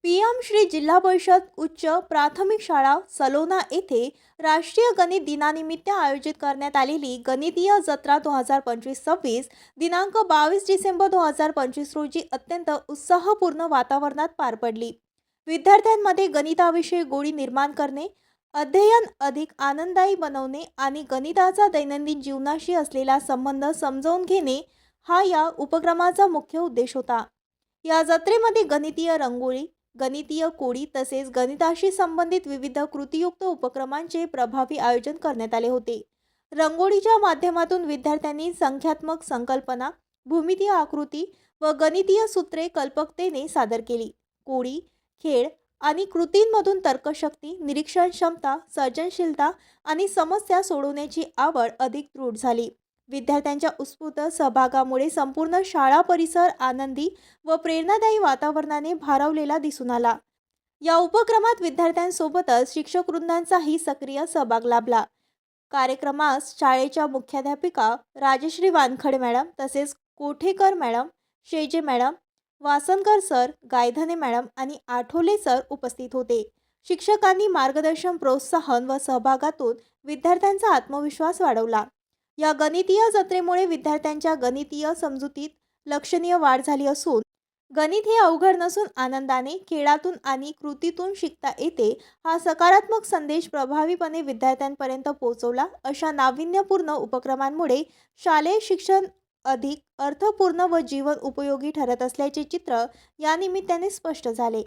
PM Shri जिल्हा परिषद उच्च प्राथमिक शाळा सलोना येथे राष्ट्रीय गणित दिनानिमित्त आयोजित करण्यात आलेली गणितीय जत्रा 2025-26 दिनांक 22 डिसेंबर 2025 रोजी अत्यंत उत्साहपूर्ण वातावरणात पार पडली। विद्यार्थ्यांमध्ये गणिताविषयी गोडी निर्माण करणे, अध्ययन अधिक आनंददायी बनवणे आणि गणिताचा दैनंदिन जीवनाशी असलेला संबंध समजावून घेणे हा या उपक्रमाचा मुख्य उद्देश होता। या जत्रेमध्ये गणितीय रंगोळी, गणितीय कोडी तसेच गणिताशी संबंधित विविध कृतीयुक्त उपक्रमांचे प्रभावी आयोजन करण्यात आले होते। रंगोळीच्या माध्यमातून विद्यार्थ्यांनी संख्यात्मक संकल्पना, भूमितीय आकृती व गणितीय सूत्रे कल्पकतेने सादर केली। कोडी, खेळ आणि कृतींमधून तर्कशक्ती, निरीक्षण क्षमता, सर्जनशीलता आणि समस्या सोडवण्याची आवड अधिक दृढ झाली। विद्यार्थ्यांच्या उत्स्फूर्त सहभागामुळे संपूर्ण शाळा परिसर आनंदी व प्रेरणादायी वातावरणाने भारावलेला दिसून आला। या उपक्रमात विद्यार्थ्यांसोबतच शिक्षक वृंदांचाही सक्रिय सहभाग लाभला। कार्यक्रमास शाळेच्या मुख्याध्यापिका राजश्री वानखडे मॅडम तसेच Kothekar madam, Sheje madam, Wasankar sir, Gaydhane madam आणि आठवले सर उपस्थित होते। शिक्षकांनी मार्गदर्शन, प्रोत्साहन व सहभागातून विद्यार्थ्यांचा आत्मविश्वास वाढवला। या गणितीय जत्रेमुळे विद्यार्थ्यांच्या गणितीय समजुतीत लक्षणीय वाढ झाली असून गणित हे अवघड नसून आनंदाने, खेळातून आणि कृतीतून शिकता येते हा सकारात्मक संदेश प्रभावीपणे विद्यार्थ्यांपर्यंत पोहोचवला। अशा नाविन्यपूर्ण उपक्रमांमुळे शालेय शिक्षण अधिक अर्थपूर्ण व जीवन उपयोगी ठरत असल्याचे चित्र या निमित्ताने स्पष्ट झाले।